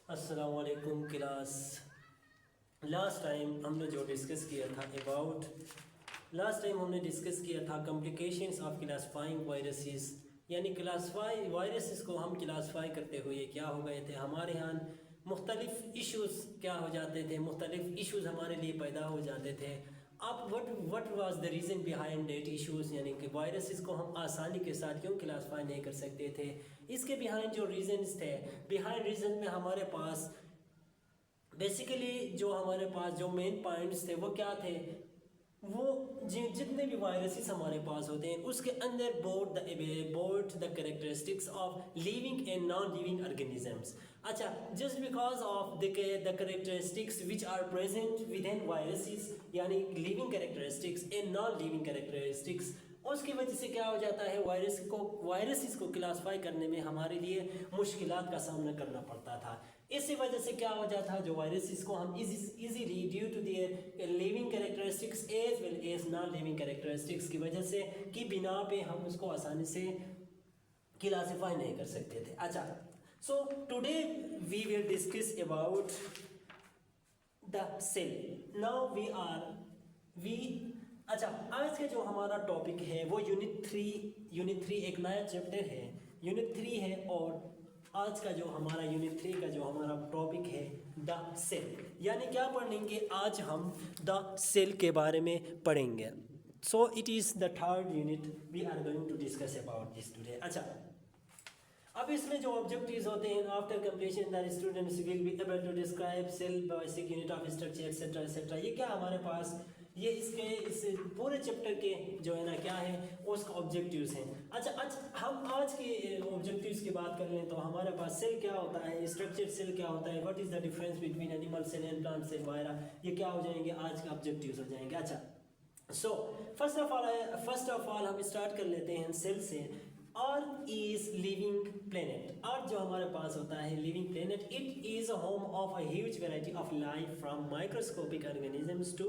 अस्सलामुअलैकुम class. Last time हमने discuss किया था कॉम्प्लिकेशंस ऑफ क्लासिफाइंग वायरसेस, यानी क्लासिफाई वायरसेस को हम क्लासिफाई करते हुए क्या हो गए थे, हमारे यहाँ मुख्तलिफ इश्यूज़ क्या हो जाते थे, मुख्तलिफ इश्यूज़ हमारे लिए पैदा हो जाते थे। अब what was the reason behind that issues, यानी कि वायरसेस को हम आसानी के साथ क्यों क्लासिफाई नहीं कर सकते थे। इसके बिहाइंड जो रीजंस थे, बिहाइंड रीजन में हमारे पास बेसिकली जो हमारे पास जो मेन पॉइंट्स थे वो क्या थे, वो जितने भी वायरसेस हमारे पास होते हैं उसके अंदर both the characteristics of living and non living organisms. अच्छा, just because of the characteristics which are present within viruses, यानी living characteristics and non living characteristics, उसकी वजह से क्या हो जाता है, वायरसेस को क्लासिफाई करने में हमारे लिए मुश्किलात का सामना करना पड़ता था। इसी वजह से क्या हो जाता है, जो वायरसेस को हम easily due to their living characteristics as well as non living characteristics की वजह से की बिना पे हम उसको आसानी से क्लासिफाई नहीं कर सकते थे। अच्छा, so today we will discuss about the cell. Now we अच्छा, आज का जो हमारा टॉपिक है वो यूनिट थ्री एक नया चैप्टर है, यूनिट थ्री है। और आज का जो हमारा यूनिट थ्री का जो हमारा टॉपिक है द सेल, यानी क्या पढ़ेंगे आज हम द सेल के बारे में पढ़ेंगे। So it is the third unit we are going to discuss about this today. अच्छा, अब इसमें जो ऑब्जेक्टिव्स होते हैं, after completion the students will be able to describe cell basic unit of structure etcetera etcetera. ये क्या हमारे पास ये इस पूरे चैप्टर के जो है ना क्या है उसका ऑब्जेक्टिव्स हैं। अच्छा, हम आज के ऑब्जेक्टिव्स की बात कर लें तो हमारे पास सेल क्या होता है, स्ट्रक्चर सेल क्या होता है, what is the difference between animal cell and plant cell वगैरह, ये क्या हो जाएंगे आज के ऑब्जेक्टिव्स हो जाएंगे। अच्छा, सो फर्स्ट ऑफ ऑल हम स्टार्ट कर लेते हैं सेल से। Earth is living planet. Earth जो हमारे पास होता है living planet, it is home of a huge variety of life from microscopic organisms to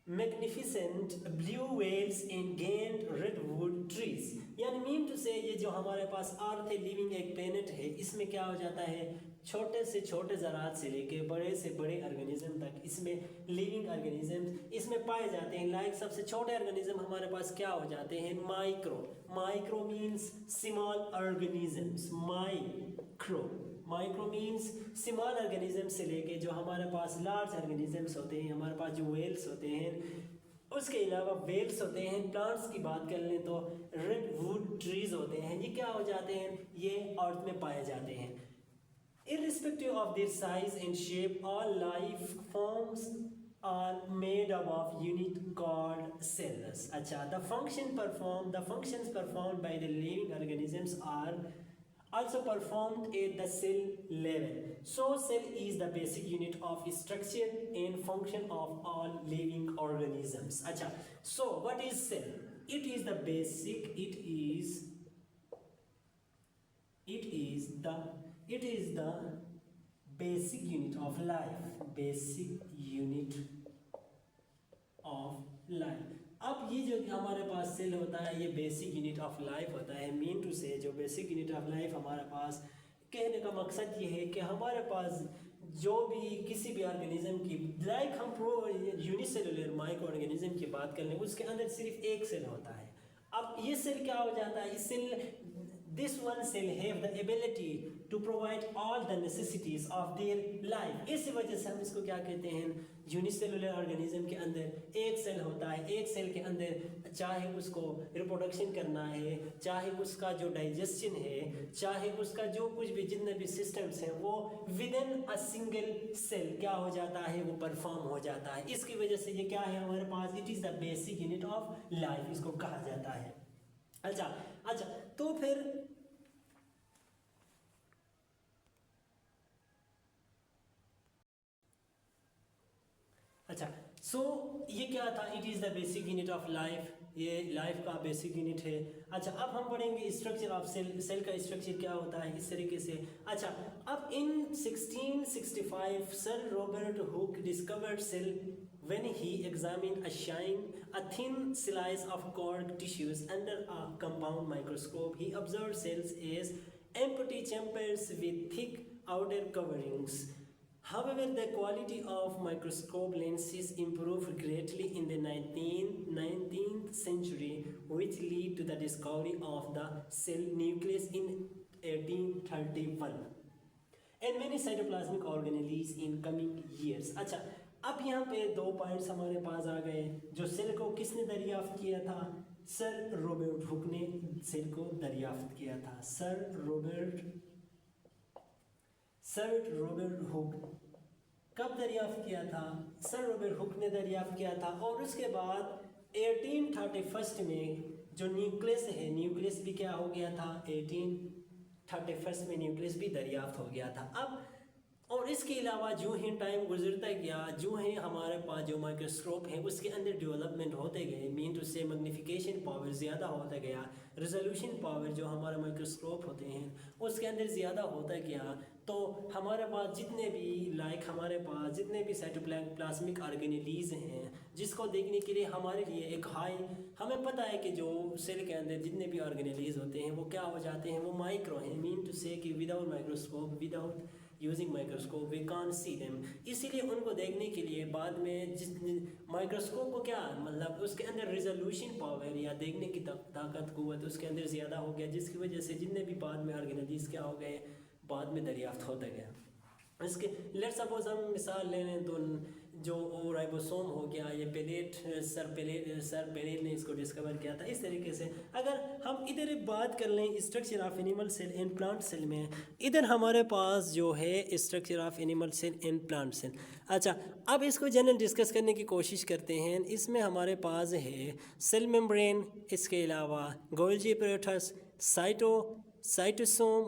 magnificent blue whales in giant redwood trees. यानी मीन टू से ये जो हमारे पास अर्थ है लिविंग एक प्लेनेट है, इसमें क्या हो जाता है, छोटे से छोटे ज़रात से लेके बड़े से बड़े ऑर्गेनिज्म तक इसमें लिविंग ऑर्गेनिजम्स इसमें पाए जाते हैं। लाइक सबसे छोटे ऑर्गेनिज्म हमारे पास क्या हो जाते हैं, micro means small organisms, micro means small organism से लेके जो हमारे पास लार्ज ऑर्गेनिजम्स होते हैं, हमारे पास जो वेल्स होते हैं, उसके अलावा वेल्स होते हैं। प्लांट्स की बात कर लें तो रेडवुड ट्रीज होते हैं, ये क्या हो जाते हैं, ये अर्थ में पाए जाते हैं। Irrespective of their size and shape, all life forms are made up of unit called cells. अच्छा, the functions performed by the living organisms are also performed at the cell level. So cell is the basic unit of structure and function of all living organisms. अच्छा, so what is cell? It is the basic, it is the basic unit of life. अब ये जो हमारे पास cell होता है ये basic unit of life होता है। मीन टू से जो बेसिक यूनिट ऑफ लाइफ हमारे पास कहने का मकसद ये है कि हमारे पास जो भी किसी भी ऑर्गेनिज्म की लाइक हम यूनिसेलुलर माइक्रो ऑर्गेनिज्म की बात कर लें, उसके अंदर सिर्फ एक सेल होता है। अब ये सेल क्या हो जाता है, इस cell this one cell have the ability to provide all the necessities of their life। इस वजह से हम इसको क्या कहते हैं, यूनिसेलुलर ऑर्गेनिज्म के अंदर एक सेल होता है। एक सेल के अंदर चाहे उसको रिप्रोडक्शन करना है, चाहे उसका जो डाइजेशन है, चाहे उसका जो कुछ भी जितने भी सिस्टम्स हैं वो within a single cell क्या हो जाता है, वो परफॉर्म हो जाता है। इसकी वजह से ये क्या है हमारे पास, it is the basic unit of life इसको कहा जाता है। अच्छा, तो फिर अच्छा, सो ये क्या था, it is the basic unit of life, ये लाइफ का बेसिक यूनिट है। अच्छा, अब हम पढ़ेंगे स्ट्रक्चर ऑफ सेल का स्ट्रक्चर क्या होता है इस तरीके से। अच्छा, अब in 1665 sir Robert Hooke discovered cell when he examined a thin slice of cord tissues under a compound microscope. He observed cells as empty chambers with thick outer coverings. However, the quality of microscope lenses improved greatly in the 19th century, which led to the discovery of the cell nucleus in 1831 and many cytoplasmic organelles in coming years. अच्छा, अब यहाँ पे 2 points हमारे पास आ गए। जो cell को किसने दरियाफ्त किया था? सर रॉबर्ट हुक ने सेल को दरियाफ्त किया था। सर रॉबर्ट हुक कब दरियाफ्त किया था? सर रॉबर्ट हुक ने दरियाफ्त किया था। और उसके बाद 1831 में जो न्यूक्लियस है, न्यूक्लियस भी क्या हो गया था? 1831 में न्यूक्लियस भी दरियाफ्त हो गया था। अब और इसके अलावा जो ही टाइम गुजरता गया, जो है हमारे पास जो माइक्रोस्कोप है उसके अंदर डेवलपमेंट होते गए, मीन टू से मैग्नीफिकेशन पावर ज़्यादा होता गया, रेजोल्यूशन पावर जो हमारे माइक्रोस्कोप होते हैं उसके अंदर ज़्यादा होता गया। तो हमारे पास हमारे पास जितने भी साइटोप्लाज्मिक ऑर्गेनेलीज हैं, जिसको देखने के लिए हमारे लिए एक हमें पता है कि जो सेल के अंदर जितने भी ऑर्गेनेलीज होते हैं वो क्या हो जाते हैं? वो माइक्रो हैं, मीन टू से कि without microscope, without using microscope we can see them. इसीलिए उनको देखने के लिए बाद में जिस माइक्रोस्कोप को क्या मतलब उसके अंदर रिजोल्यूशन पावर या देखने की ताकत कुव्वत उसके अंदर ज़्यादा हो गया, जिसकी वजह से जितने भी बाद में ऑर्गेनेलीज क्या हो गए, बाद में दरियाफ्त होता गया। इसके लेट सपोज हम मिसाल ले लें तो जो राइबोसोम हो गया, ये सर पेलेट ने इसको डिस्कवर किया था। इस तरीके से अगर हम इधर बात कर लें structure of animal cell and plant cell में, इधर हमारे पास जो है structure of animal cell and plant cell. अच्छा, अब इसको जनरल डिस्कस करने की कोशिश करते हैं। इसमें हमारे पास है सेल मेम्ब्रेन, इसके अलावा Golgi apparatus, cytosome,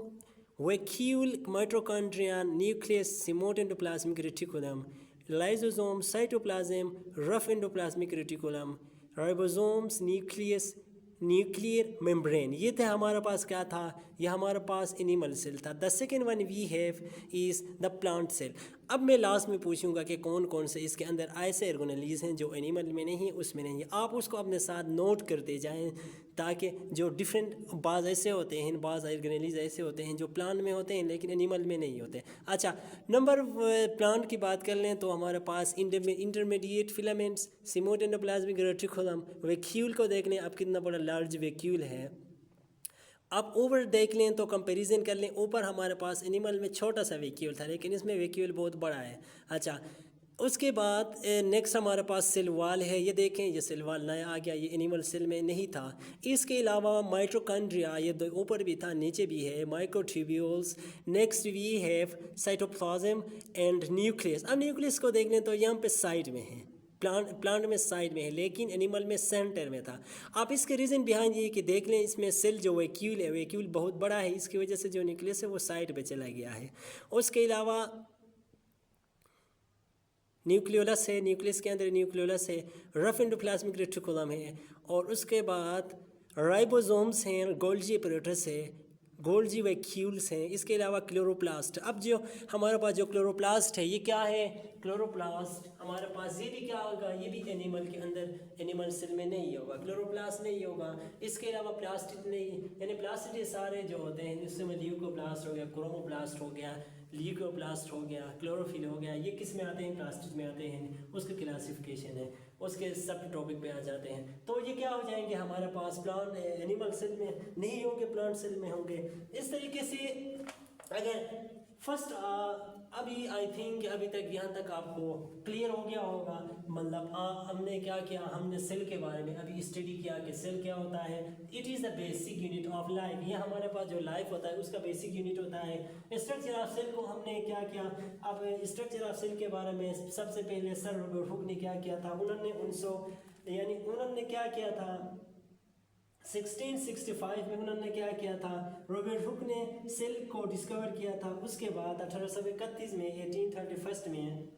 vacuole, mitochondria, nucleus, remote endoplasmic reticulum, lysosome, cytoplasm, rough endoplasmic reticulum, ribosomes, nuclear membrane. ये थे हमारे पास क्या था? ये हमारे पास एनिमल सेल था। The second one we have is the plant cell. अब मैं लास्ट में पूछूंगा कि कौन कौन से इसके अंदर ऐसे ऑर्गेनेलीज हैं जो एनिमल में नहीं, उसमें नहीं है। आप उसको अपने साथ नोट करते जाएं ताकि जो डिफरेंट बाज़ ऐसे होते हैं, बाज़ ऑर्गेनेलीज ऐसे होते हैं जो प्लांट में होते हैं लेकिन एनिमल में नहीं होते। अच्छा, नंबर प्लांट की बात कर लें तो हमारे पास intermediate filaments, remote endoplasmic reticulum, vacuole को देख लें, अब कितना बड़ा लार्ज वैक्यूल है। अब ऊपर देख लें तो कंपैरिजन कर लें, ऊपर हमारे पास एनिमल में छोटा सा वैक्यूल था लेकिन इसमें वैक्यूल बहुत बड़ा है। अच्छा, उसके बाद नेक्स्ट हमारे पास सेल वाल है। ये देखें, ये सेल वाल नया आ गया, ये एनिमल सेल में नहीं था। इसके अलावा माइटोकॉन्ड्रिया, ये ऊपर भी था नीचे भी है, microtubules. Next we have cytoplasm and nucleus. अब न्यूक्लियस को देख लें तो यहाँ पे साइड में है, प्लांट में साइड में है लेकिन एनिमल में सेंटर में था। आप इसके रीज़न बिहाइंड ये कि देख लें, इसमें सेल जो वैक्यूल है, वैक्यूल बहुत बड़ा है, इसकी वजह से जो न्यूक्लियस है वो साइड पे चला गया है। उसके अलावा न्यूक्लियोलस है, न्यूक्लियस के अंदर न्यूक्लियोलस है, रफ एंडोप्लाज्मिक रेटिकुलम है, और उसके बाद राइबोसोम्स हैं, गोल्जी एपैरेटस है, गोल्जी वैक्यूल्स हैं। इसके अलावा क्लोरोप्लास्ट। अब जो हमारे पास जो क्लोरोप्लास्ट है ये क्या है? क्लोरोप्लास्ट हमारे पास ये भी क्या होगा? ये भी एनिमल के अंदर, एनिमल सेल में नहीं होगा, क्लोरोप्लास्ट नहीं होगा। इसके अलावा प्लास्टिड नहीं, यानी प्लास्टिड सारे जो होते हैं जिसमें ल्यूकोप्लास्ट हो गया, क्रोमोप्लास्ट हो गया, ल्यूकोप्लास्ट हो गया, क्लोरोफिल हो गया, ये किस में आते हैं? प्लास्टिड में आते हैं। उसकी क्लासिफिकेशन है, उसके सब टॉपिक पे आ जाते हैं। तो ये क्या हो जाएंगे हमारे पास? प्लांट एनिमल सेल में नहीं होंगे, प्लांट सेल में होंगे। इस तरीके से अगर फर्स्ट अभी आई थिंक अभी तक यहाँ तक आपको क्लियर हो गया होगा। मतलब हमने क्या किया, हमने सेल के बारे में अभी स्टडी किया कि सेल क्या होता है। It is the basic unit of life. ये हमारे पास जो लाइफ होता है उसका बेसिक यूनिट होता है। स्ट्रक्चर ऑफ सेल को हमने क्या किया, अब स्ट्रक्चर ऑफ सेल के बारे में सबसे पहले सर रॉबर्ट हुक ने क्या किया था, उन्होंने क्या किया था 1665 में उन्होंने क्या किया था, रॉबर्ट हुक ने सेल को डिस्कवर किया था। उसके बाद 1831 में 1831 में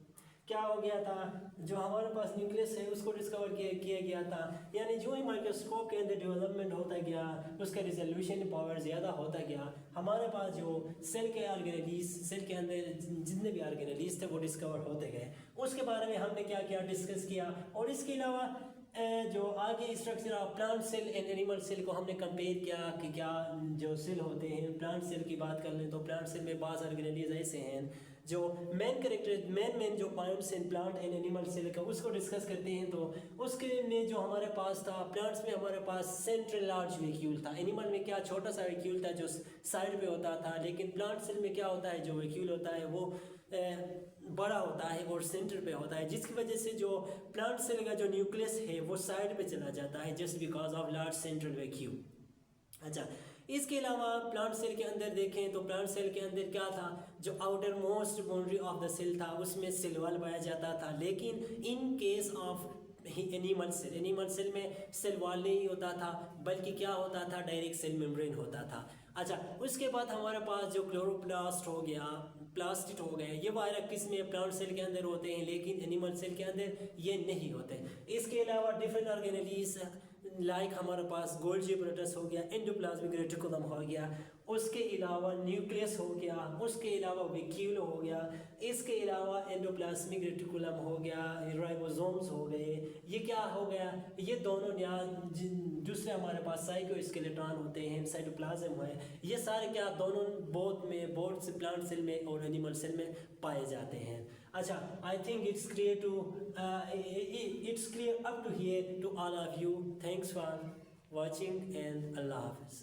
क्या हो गया था, जो हमारे पास न्यूक्लियस है उसको डिस्कवर किया गया था। यानी जो ही माइक्रोस्कोप के अंदर डेवलपमेंट होता गया, उसका रिजोल्यूशन पावर ज़्यादा होता गया, हमारे पास जो सेल के ऑर्गेनेलीज, सेल के अंदर जितने भी ऑर्गेनेलीज थे वो डिस्कवर होते गए। उसके बारे में हमने क्या किया, डिस्कस किया। और इसके अलावा जो आगे structure of plant cell and animal cell को हमने कंपेयर किया कि क्या जो सेल होते हैं। प्लांट सेल की बात कर लें तो प्लांट सेल में बाज़ ऑर्गेनेलीज ऐसे हैं जो मेन जो points in plant and animal cell का उसको डिस्कस करते हैं। तो उसके में जो हमारे पास था, प्लांट्स में हमारे पास सेंट्रल लार्ज वैक्यूल था। एनिमल में क्या छोटा सा वैक्यूल था जो साइड पे होता था, लेकिन प्लांट सेल में क्या होता है, जो वैक्यूल होता है वो बड़ा होता है और सेंटर पे होता है, जिसकी वजह से जो प्लांट सेल का जो न्यूक्लियस है वो साइड पे चला जाता है just because of large central vacuum. अच्छा, इसके अलावा प्लांट सेल के अंदर देखें तो प्लांट सेल के अंदर क्या था, जो outermost boundary of the cell था उसमें सेल वॉल पाया जाता था। लेकिन in case of animal cell में सेल वॉल नहीं होता था, बल्कि क्या होता था, डायरेक्ट सेल मेम्ब्रेन होता था। अच्छा, उसके बाद हमारे पास जो क्लोरोप्लास्ट हो गया, प्लास्टिड हो गए, ये वायरस किस में, प्लांट सेल के अंदर होते हैं, लेकिन एनिमल सेल के अंदर ये नहीं होते। इसके अलावा डिफरेंट ऑर्गेनेलीज लाइक हमारे पास गोल्जी एपैरेटस हो गया, एंडोप्लाज्मिक रेटिकुलम हो गया, उसके अलावा न्यूक्लियस हो गया, उसके अलावा वैक्यूल हो गया, इसके अलावा एंडोप्लाज्मिक रेटिकुलम हो गया, राइबोसोम्स हो गए। ये क्या हो गया, ये दोनों दूसरे हमारे पास साइटोस्केलेटन होते हैं, साइटोप्लाज्म है, ये सारे क्या दोनों बोथ से प्लांट सेल में और एनिमल सेल में पाए जाते हैं। अच्छा, I think it's clear up to here to all of you. Thanks for watching and Allah Hafiz.